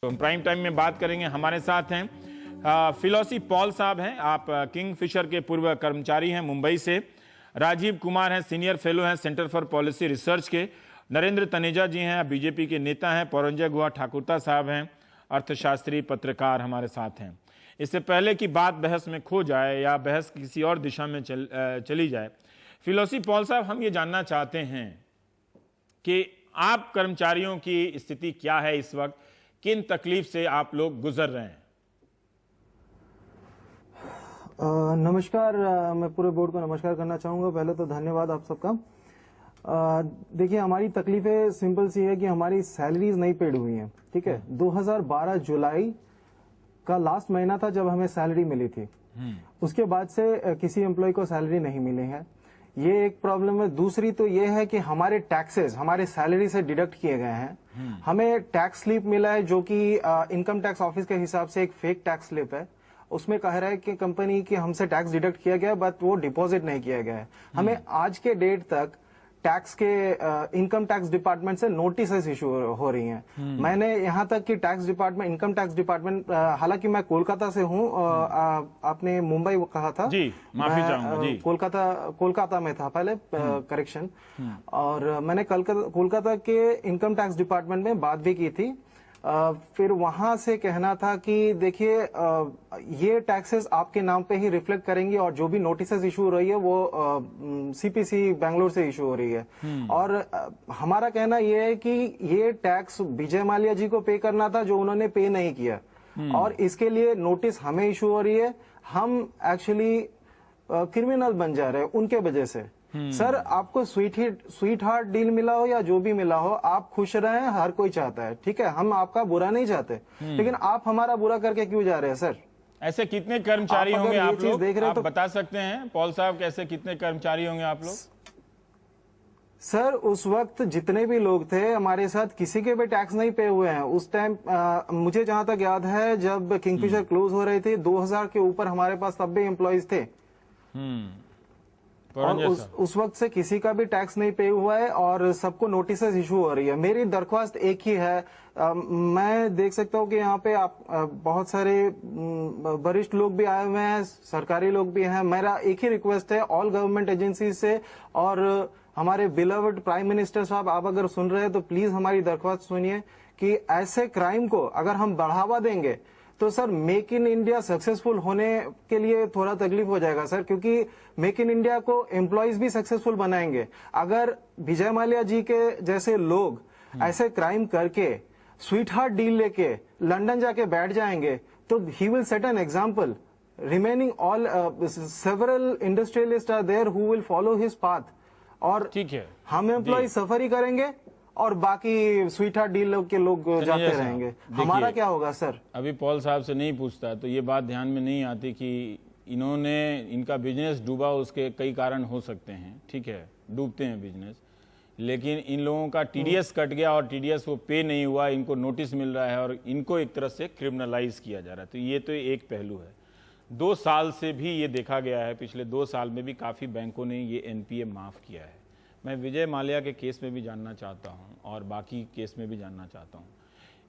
तो prime time में बात करेंगे। हमारे साथ हैं फिलोसी पॉल साहब हैं, आप किंगफिशर के पूर्व कर्मचारी हैं मुंबई से। राजीव कुमार हैं, सीनियर फेलो हैं सेंटर फॉर पॉलिसी रिसर्च के। नरेंद्र तनेजा जी हैं, बीजेपी के नेता हैं। पौरंजय गुहा ठाकुरता साहब हैं, अर्थशास्त्री पत्रकार हमारे साथ हैं। इससे पहले कि बात बहस में खो जाए या बहस किसी और दिशा में चली जाए, फिलोसी पॉल साहब, हम ये जानना चाहते हैं कि आप कर्मचारियों की स्थिति क्या है इस वक्त, किन तकलीफ से आप लोग गुजर रहे हैं? नमस्कार। मैं पूरे बोर्ड को नमस्कार करना चाहूंगा। पहले तो धन्यवाद आप सबका। देखिए, हमारी तकलीफें सिंपल सी है कि हमारी सैलरीज नहीं पेड हुई हैं। ठीक है, 2012 जुलाई का लास्ट महीना था जब हमें सैलरी मिली थी। उसके बाद से किसी एम्प्लॉय को सैलरी नहीं मिली है। ये एक प्रॉब्लम है। दूसरी तो ये है कि हमारे टैक्सेस हमारे सैलरी से डिडक्ट किए गए हैं। हमें टैक्स स्लिप मिला है जो कि इनकम टैक्स ऑफिस के हिसाब से एक फेक टैक्स स्लिप है। उसमें कह रहा है कि कंपनी की हमसे टैक्स डिडक्ट किया गया, बट वो डिपॉजिट नहीं किया गया है। हमें आज के डेट तक टैक्स के इनकम टैक्स डिपार्टमेंट से नोटिस इशू हो रही हैं। मैंने यहाँ तक कि tax department, income tax department, हालांकि मैं कोलकाता से हूँ, आपने मुंबई कहा था जी, माफी चाहूंगा जी। कोलकाता में था पहले, करेक्शन। और मैंने कोलकाता के इनकम टैक्स डिपार्टमेंट में बात भी की थी। फिर वहां से कहना था कि देखिए, ये टैक्सेस आपके नाम पे ही रिफ्लेक्ट करेंगे और जो भी नोटिस इशू हो रही है वो सीपीसी बेंगलोर से इशू हो रही है। और हमारा कहना ये है कि ये टैक्स विजय माल्या जी को पे करना था जो उन्होंने पे नहीं किया, और इसके लिए नोटिस हमें इशू हो रही है। हम एक्चुअली क्रिमिनल बन जा रहे हैं उनके वजह से। सर, आपको स्वीट हार्ट डील मिला हो या जो भी मिला हो, आप खुश रहें, हर कोई चाहता है। ठीक है, हम आपका बुरा नहीं चाहते, लेकिन आप हमारा बुरा करके क्यों जा रहे हैं सर? ऐसे कितने कर्मचारी होंगे आप लोग देख रहे आप तो बता सकते हैं पॉल साहब, कैसे कितने कर्मचारी होंगे आप लोग? सर, उस वक्त जितने भी लोग थे हमारे साथ, किसी के भी टैक्स नहीं पे हुए हैं। उस टाइम मुझे जहां तक याद है, जब किंगफिशर क्लोज हो रही थी, 2000 के ऊपर हमारे पास तब भी एम्प्लॉइज थे। और उस वक्त से किसी का भी टैक्स नहीं पे हुआ है और सबको नोटिस इशू हो रही है। मेरी दरख्वास्त एक ही है। मैं देख सकता हूँ कि यहाँ पे आप बहुत सारे वरिष्ठ लोग भी आए हुए हैं, सरकारी लोग भी हैं। मेरा एक ही रिक्वेस्ट है ऑल गवर्नमेंट एजेंसी से, और हमारे बिलवर्ड प्राइम मिनिस्टर साहब, आप अगर सुन रहे हैं तो प्लीज हमारी दरख्वास्त सुनिए कि ऐसे क्राइम को अगर हम बढ़ावा देंगे तो sir, make in India successful होने के लिए थोड़ा तकलीफ हो जाएगा सर, क्योंकि मेक इन इंडिया को एम्प्लॉयज भी सक्सेसफुल बनाएंगे। अगर विजय माल्या जी के जैसे लोग ऐसे क्राइम करके स्वीट हार्ट डील लेके लंदन जाके बैठ जाएंगे तो he will set an example. Remaining all several industrialist are there who will follow his path, और ठीक है, हम एम्प्लॉय सफर ही करेंगे और बाकी स्वीट हार्ट डील के लोग जाते रहेंगे। हमारा क्या होगा सर? अभी पॉल साहब से नहीं पूछता तो ये बात ध्यान में नहीं आती कि इनका बिजनेस डूबा, उसके कई कारण हो सकते हैं। ठीक है, डूबते हैं बिजनेस, लेकिन इन लोगों का टीडीएस कट गया और टीडीएस वो पे नहीं हुआ, इनको नोटिस मिल रहा है और इनको एक तरह से क्रिमिनलाइज किया जा रहा है। तो ये तो एक पहलू है। 2 साल से भी ये देखा गया है, पिछले 2 साल में भी काफ़ी बैंकों ने ये एनपीए माफ़ किया है। मैं विजय माल्या के केस में भी जानना चाहता हूं और बाकी केस में भी जानना चाहता हूं।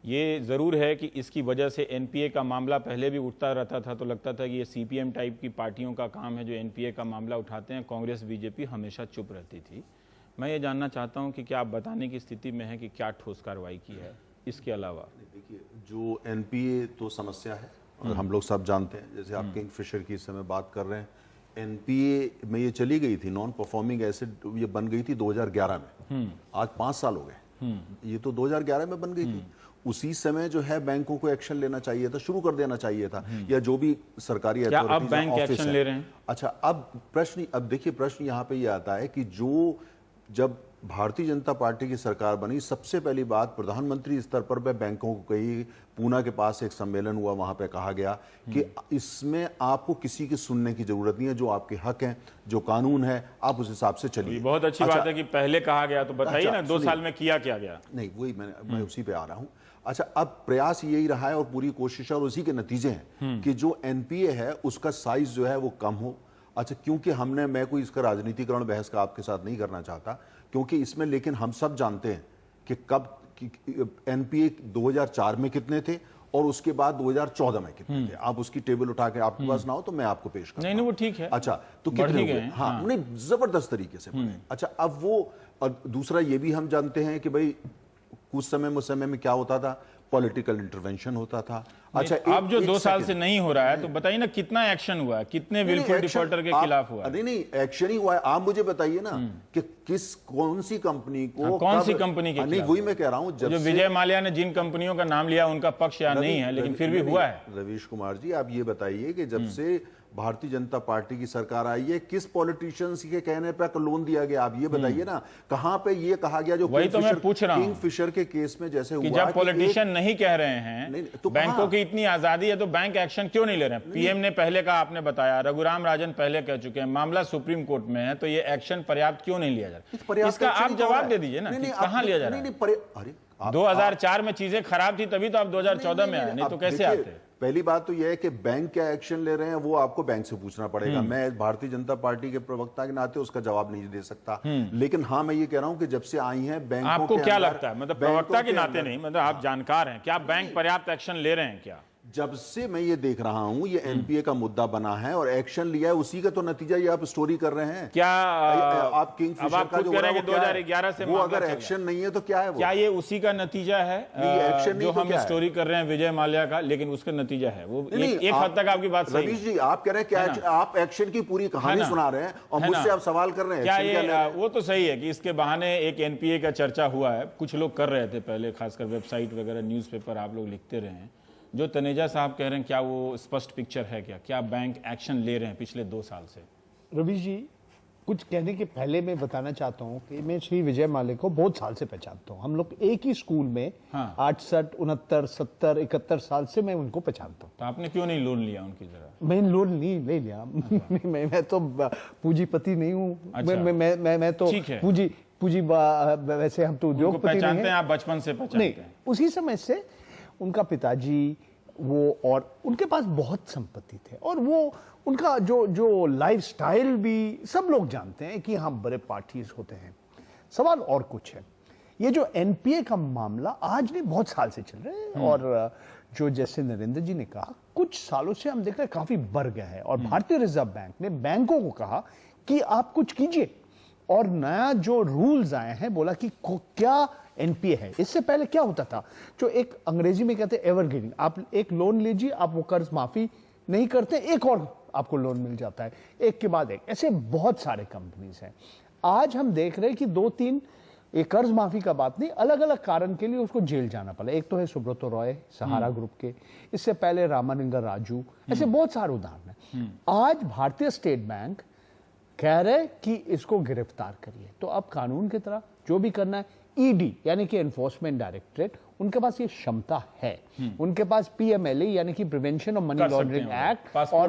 ये ज़रूर है कि इसकी वजह से एनपीए का मामला पहले भी उठता रहता था, तो लगता था कि ये सीपीएम टाइप की पार्टियों का काम है जो एनपीए का मामला उठाते हैं। कांग्रेस बीजेपी हमेशा चुप रहती थी। मैं ये जानना चाहता हूं कि क्या आप बताने की स्थिति में हैं कि क्या ठोस कार्रवाई की है इसके अलावा? देखिए, जो एनपीए तो समस्या है और हम लोग सब जानते हैं। जैसे आप किंगफिशर की इस समय बात कर रहे हैं, एनपीए में ये चली गई थी, नॉन परफॉर्मिंग एसेट, ये बन गई थी 2011 में। आज 5 साल हो गए। ये तो 2011 में बन गई थी। उसी समय जो है बैंकों को एक्शन लेना चाहिए था, शुरू कर देना चाहिए था, या जो भी सरकारी क्या अब बैंक एक्शन ले रहे हैं? अच्छा, अब देखिए, प्रश्न यहाँ पे ये आता है कि जब भारतीय जनता पार्टी की सरकार बनी, सबसे पहली बात प्रधानमंत्री स्तर पर बैंकों को कही, पूना के पास एक सम्मेलन हुआ, वहां पे कहा गया कि इसमें आपको किसी की सुनने की जरूरत नहीं है, जो आपके हक हैं, जो कानून है, आप उस हिसाब से चलिए। बहुत अच्छी बात है कि पहले कहा गया, तो बताइए ना 2 साल में किया क्या गया? नहीं, वही मैं उसी पे आ रहा हूं। अच्छा, अब प्रयास यही रहा है और पूरी कोशिश है और उसी के नतीजे हैं कि जो एनपीए है उसका साइज जो है वो कम हो। अच्छा, क्योंकि मैं कोई इसका राजनीतिकरण बहस का आपके साथ नहीं करना चाहता, क्योंकि इसमें, लेकिन हम सब जानते हैं कि कब एनपीए 2004 में कितने थे और उसके बाद 2014 में कितने थे। आप उसकी टेबल उठा के, आपके पास ना हो तो मैं आपको पेश करूं। नहीं वो ठीक है। अच्छा, तो कितने हुए? हाँ, नहीं जबरदस्त तरीके से बढ़े। अच्छा, अब वो, और दूसरा ये भी हम जानते हैं कि भाई कुछ समय में क्या होता था, पॉलिटिकल इंटरवेंशन होता था। अच्छा, अब जो 2 साल से नहीं हो रहा है, तो बताइए ना कितना एक्शन हुआ है, कितने विलफुल डिफॉल्टर के खिलाफ हुआ है? नहीं, एक्शन ही हुआ है। आप मुझे बताइए ना कि कौन सी कंपनी को, कौन सी कंपनी के नहीं, वही मैं कह रहा हूं, जो विजय माल्या ने जिन कंपनियों का नाम लिया उनका पक्ष या नहीं है, लेकिन फिर भी हुआ है। रवीश कुमार जी, आप ये बताइए कि जब से भारतीय जनता पार्टी की सरकार आई है, किस पॉलिटिशियंस के कहने पर लोन दिया गया? आप ये बताइए ना, कहां पे ये कहा गया, जो वही तो मैं पूछ रहा हूं, किंगफिशर के केस में जैसे हुआ, जब पॉलिटिशियन नहीं कह रहे हैं तो बैंकों की इतनी आजादी है, तो बैंक एक्शन क्यों नहीं ले रहे हैं? पीएम ने पहले कहा, आपने बताया, रघुराम राजन पहले कह चुके हैं, मामला सुप्रीम कोर्ट में है, तो ये एक्शन पर्याप्त क्यों नहीं लिया जा रहा? इसका आप जवाब दे दीजिए ना, कहां लिया जा रहा है? अरे 2004 में चीजें खराब थी, तभी तो आप 2014 में आए, नहीं तो कैसे आते? पहली बात तो यह है कि बैंक क्या एक्शन ले रहे हैं वो आपको बैंक से पूछना पड़ेगा। मैं भारतीय जनता पार्टी के प्रवक्ता के नाते उसका जवाब नहीं दे सकता। लेकिन हाँ, मैं ये कह रहा हूं कि जब से आई हैं बैंकों, आपको क्या लगता है, मतलब प्रवक्ता के नाते नहीं, मतलब आप जानकार हैं, क्या बैंक पर्याप्त एक्शन ले रहे हैं क्या? जब से मैं ये देख रहा हूं, ये एनपीए का मुद्दा बना है और एक्शन लिया है, उसी का तो नतीजा ये आप स्टोरी कर रहे हैं। क्या आप किंगफिशर का जो 2011 से वो अगर एक्शन नहीं है तो क्या है वो? क्या ये उसी का नतीजा है? एक्शन जो हम स्टोरी कर रहे हैं विजय माल्या का, लेकिन उसका नतीजा है वो। एक हद तक आपकी बात सही है। रवीश जी, आप कह रहे हैं क्या आप एक्शन की पूरी कहानी सुना रहे हैं और मुझसे आप सवाल कर रहे हैं? क्या ये वो तो सही है कि इसके बहाने एक एनपीए का चर्चा हुआ है, कुछ लोग कर रहे थे पहले, खासकर वेबसाइट वगैरह, न्यूज़पेपर आप लोग लिखते रहे हैं। जो तनेजा साहब कह रहे हैं, क्या वो स्पष्ट पिक्चर है? क्या बैंक एक्शन ले रहे हैं पिछले 2 साल से? रवीश जी, कुछ कहने के पहले मैं बताना चाहता हूं कि मैं श्री विजय माल्या को बहुत साल से पहचानता हूं। हम लोग एक ही स्कूल में 68, 69, 70, 71 साल से मैं उनको पहचानता हूं। तो आपने क्यों नहीं लोन लिया उनकी जरा? मैं लोन नहीं लिया। मैं तो पूंजीपति नहीं हूँ। मैं तो पूंजी वैसे हम तो उद्योगपति पहचानते हैं, आप बचपन से पहचानते हैं। उसी समय से उनका पिताजी वो, और उनके पास बहुत संपत्ति थे, और वो उनका जो लाइफस्टाइल भी सब लोग जानते हैं कि हाँ, बड़े पार्टीज होते हैं। सवाल और कुछ है, ये जो एनपीए का मामला आज नहीं, बहुत साल से चल रहा है, और जो जैसे नरेंद्र जी ने कहा, कुछ सालों से हम देख रहे हैं काफी बढ़ गया है। और भारतीय रिजर्व बैंक ने बैंकों को कहा कि आप कुछ कीजिए, और नया जो रूल्स आए हैं, बोला कि क्या एनपीए है। इससे पहले क्या होता था, जो एक अंग्रेजी में कहते हैं एवरग्रीन, आप एक लोन लीजिए, आप वो कर्ज माफी नहीं करते, एक और आपको लोन मिल जाता है, एक के बाद एक। ऐसे बहुत सारे कंपनीज हैं। आज हम देख रहे हैं कि 2-3 एक कर्ज माफी का बात नहीं, अलग अलग कारण के लिए उसको जेल जाना पड़ा। एक तो है सुब्रतो रॉय, सहारा ग्रुप के, इससे पहले रामानंदन राजू, ऐसे बहुत सारे उदाहरण हैं। आज भारतीय स्टेट बैंक कह रहे कि इसको गिरफ्तार करिए, तो अब कानून की तरह जो भी करना है, ईडी यानी कि एनफोर्समेंट डायरेक्टरेट, उनके पास ये क्षमता है। उनके पास पीएमएलए यानी कि prevention of money laundering act और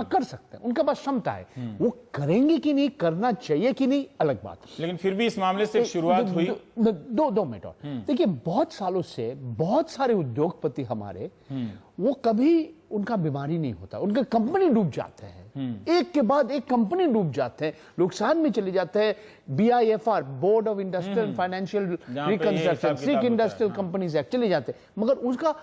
कर सकते हैं, उनके पास क्षमता है। वो करेंगे कि नहीं, करना चाहिए कि नहीं, अलग बात। लेकिन फिर भी इस मामले से शुरुआत हुई। 2 मिनट और देखिए, बहुत सालों से बहुत सारे उद्योगपति हमारे, वो कभी उनका बीमारी नहीं होता, उनका कंपनी डूब जाते हैं, एक के बाद एक कंपनी डूब जाते हैं, नुकसान में चले जाते हैं। BIFR, board of industrial and financial reconstruction, sick industrial companies act चले जाते हैं, मगर उसका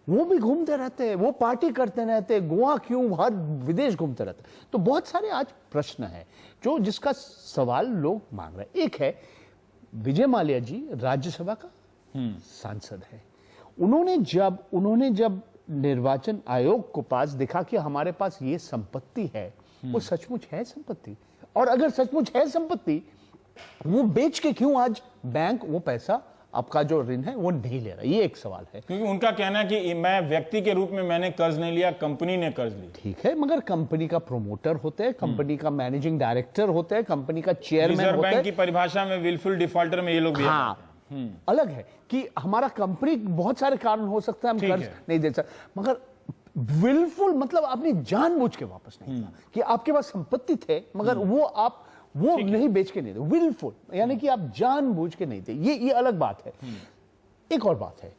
वो भी घूमते रहते हैं, वो पार्टी करते रहते हैं, गोवा क्यों, हर विदेश घूमते रहते हैं। तो बहुत सारे आज प्रश्न है जो जिसका सवाल लोग मांग रहे हैं। एक है, विजय माल्या जी राज्यसभा का सांसद है, उन्होंने जब निर्वाचन आयोग को पास दिखा कि हमारे पास ये संपत्ति है, वो सचमुच है संपत्ति, और अगर सचमुच है संपत्ति, वो बेच के क्यों आज बैंक वो पैसा आपका जो ऋण है वो नहीं ले रहा? ये एक सवाल है। क्योंकि उनका कहना है कि मैं व्यक्ति के रूप में मैंने कर्ज नहीं लिया, कंपनी ने कर्ज लिया। ठीक है, मगर कंपनी का प्रोमोटर होते हैं, कंपनी का मैनेजिंग डायरेक्टर होते हैं, कंपनी का चेयरमैन होते हैं। रिजर्व बैंक की परिभाषा में विलफुल डिफॉल्टर में ये लोग भी अलग है कि हमारा कंपनी, बहुत सारे कारण हो सकते हैं हम कर्ज नहीं दे सकते, मगर विलफुल मतलब आपने जानबूझ के वापस नहीं किया, कि आपके पास संपत्ति थे मगर वो नहीं बेच के नहीं दे। विलफुल यानी कि आप जानबूझ के नहीं थे, ये अलग बात है। एक और बात है,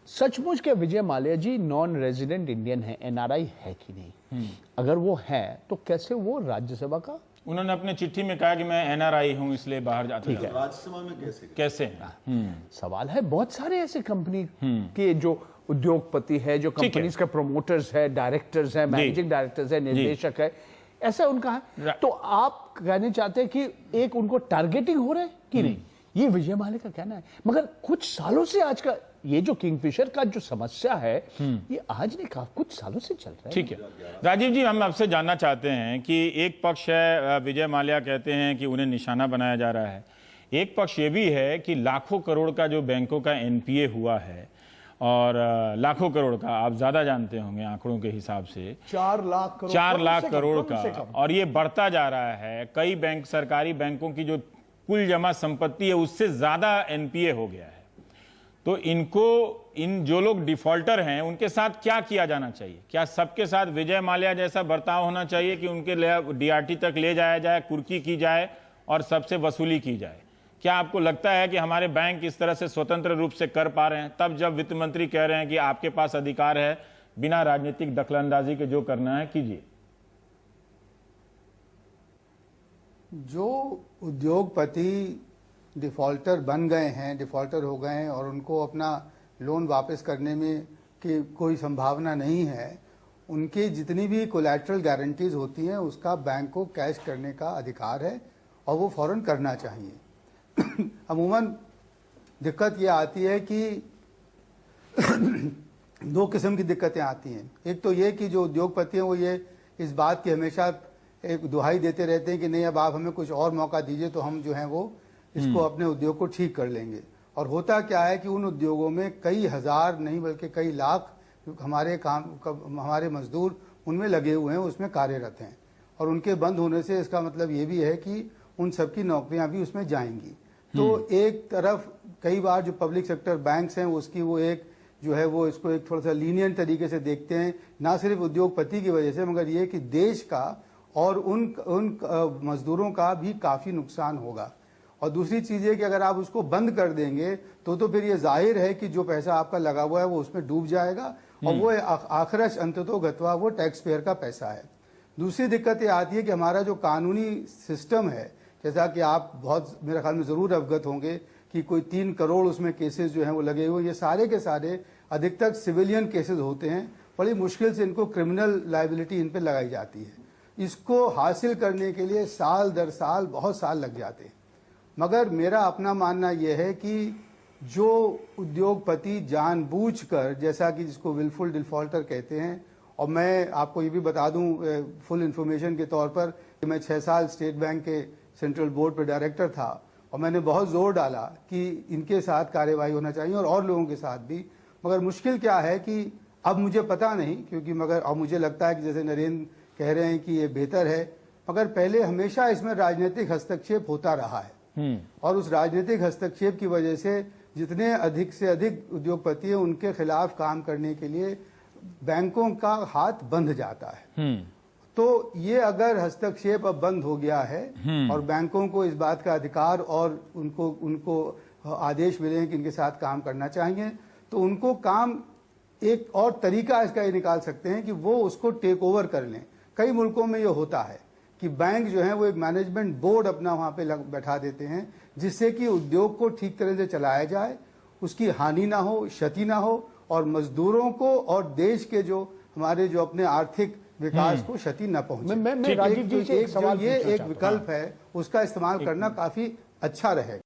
सचमुच के विजय माल्या जी नॉन रेजिडेंट इंडियन है, NRI है कि नहीं? अगर वो है तो कैसे वो राज्यसभा का उन्होंने अपने चिट्ठी में कहा कि मैं एनआरआई हूं इसलिए बाहर जाता हूं। राज्यसभा में कैसे हैं? सवाल है, बहुत सारे ऐसे कंपनी के जो उद्योगपति है, जो ठीक है। कंपनीज का प्रमोटर्स है, डायरेक्टर्स है, मैनेजिंग डायरेक्टर्स है, निर्देशक है, ऐसा उनका है। तो आप कहना चाहते हैं कि एक उनको टारगेटिंग हो रहा है कि नहीं, ये विजय माल्या का कहना है। मगर कुछ सालों से आज का ये जो किंगफिशर का जो समस्या है, ये आज नहीं, कुछ सालों से चल रहा है। ठीक है राजीव जी, हम आपसे जानना चाहते हैं कि एक पक्ष है विजय माल्या कहते हैं कि उन्हें निशाना बनाया जा रहा है, एक पक्ष ये भी है कि लाखों करोड़ का जो बैंकों का एनपीए हुआ है, और लाखों करोड़ का, आप ज्यादा जानते होंगे आंकड़ों के हिसाब से, 4 लाख करोड़, 4 लाख करोड़ कम से का, कम। और ये बढ़ता जा रहा है। कई बैंक, सरकारी बैंकों की जो कुल जमा संपत्ति है उससे ज्यादा एनपीए हो गया है। तो इनको, इन जो लोग डिफॉल्टर हैं उनके साथ क्या किया जाना चाहिए? क्या सबके साथ विजय माल्या जैसा बर्ताव होना चाहिए कि उनके डीआरटी तक ले जाया जाए, कुर्की की जाए और सबसे वसूली की जाए? क्या आपको लगता है कि हमारे बैंक इस तरह से स्वतंत्र रूप से कर पा रहे हैं, तब जब वित्त मंत्री कह रहे हैं कि आपके पास अधिकार है बिना राजनीतिक दखलंदाजी के जो करना है कीजिए? जो उद्योगपति डिफॉल्टर बन गए हैं, डिफॉल्टर हो गए हैं और उनको अपना लोन वापस करने में की कोई संभावना नहीं है, उनकी जितनी भी कोलैटरल गारंटीज होती हैं उसका बैंक को कैश करने का अधिकार है और वो फौरन करना चाहिए। अमूमन दिक्कत ये आती है कि 2 किस्म की दिक्कतें आती हैं। एक तो ये कि जो उद्योगपति हैं वो ये इस बात की हमेशा एक दुहाई देते रहते हैं कि नहीं, अब आप हमें कुछ और मौका दीजिए तो हम जो हैं वो इसको अपने उद्योग को ठीक कर लेंगे। और होता क्या है कि उन उद्योगों में कई हजार नहीं बल्कि कई लाख हमारे मजदूर उनमें लगे हुए हैं, उसमें कार्यरत हैं, और उनके बंद होने से इसका मतलब ये भी है कि उन सबकी नौकरियां भी उसमें जाएंगी। तो एक तरफ कई बार जो पब्लिक सेक्टर बैंक्स हैं उसकी वो एक जो है वो इसको एक थोड़ा सा लीनियंट तरीके से देखते हैं, ना सिर्फ उद्योगपति की वजह से मगर ये कि देश का और उन मजदूरों का भी काफी नुकसान होगा। और दूसरी चीज है कि अगर आप उसको बंद कर देंगे तो फिर ये जाहिर है कि जो पैसा आपका लगा हुआ है वो उसमें डूब जाएगा और वो आखिरश अंततोगत्वा वो टैक्स पेयर का पैसा है। दूसरी दिक्कत ये आती है कि हमारा जो कानूनी सिस्टम है, जैसा कि आप बहुत मेरे ख्याल में जरूर अवगत होंगे कि कोई 3 करोड़ उसमें केसेस जो हैं वो लगे हुए, ये सारे के सारे अधिकतर सिविलियन केसेस होते हैं। बड़ी मुश्किल से इनको क्रिमिनल लायबिलिटी इन पर लगाई जाती है। इसको हासिल करने के लिए साल दर साल बहुत साल लग जाते हैं। मगर मेरा अपना मानना यह है कि जो उद्योगपति जानबूझकर, जैसा कि जिसको विलफुल डिफॉल्टर कहते हैं, और मैं आपको ये भी बता दूं फुल इन्फॉर्मेशन के तौर पर कि मैं 6 साल स्टेट बैंक के सेंट्रल बोर्ड पर डायरेक्टर था और मैंने बहुत जोर डाला कि इनके साथ कार्रवाई होना चाहिए और लोगों के साथ भी। मगर मुश्किल क्या है कि अब मुझे पता नहीं, क्योंकि मगर अब मुझे लगता है कि जैसे नरेंद्र कह रहे हैं कि ये बेहतर है, मगर पहले हमेशा इसमें राजनीतिक हस्तक्षेप होता रहा है और उस राजनीतिक हस्तक्षेप की वजह से जितने अधिक से अधिक उद्योगपति हैं उनके खिलाफ काम करने के लिए बैंकों का हाथ बंध जाता है। तो ये अगर हस्तक्षेप अब बंद हो गया है और बैंकों को इस बात का अधिकार और उनको आदेश मिले हैं कि इनके साथ काम करना चाहिए, तो उनको काम एक और तरीका इसका ये निकाल सकते हैं कि वो उसको टेक ओवर कर लें। कई मुल्कों में ये होता है कि बैंक जो है वो एक मैनेजमेंट बोर्ड अपना वहां पे बैठा देते हैं, जिससे कि उद्योग को ठीक तरह से चलाया जाए, उसकी हानि ना हो, क्षति ना हो और मजदूरों को और देश के जो हमारे जो अपने आर्थिक विकास को क्षति न पहुंचे। मैं राजीव जी से एक सवाल ये पूछना एक चाहता हूं। विकल्प है, उसका इस्तेमाल करना काफी अच्छा रहेगा।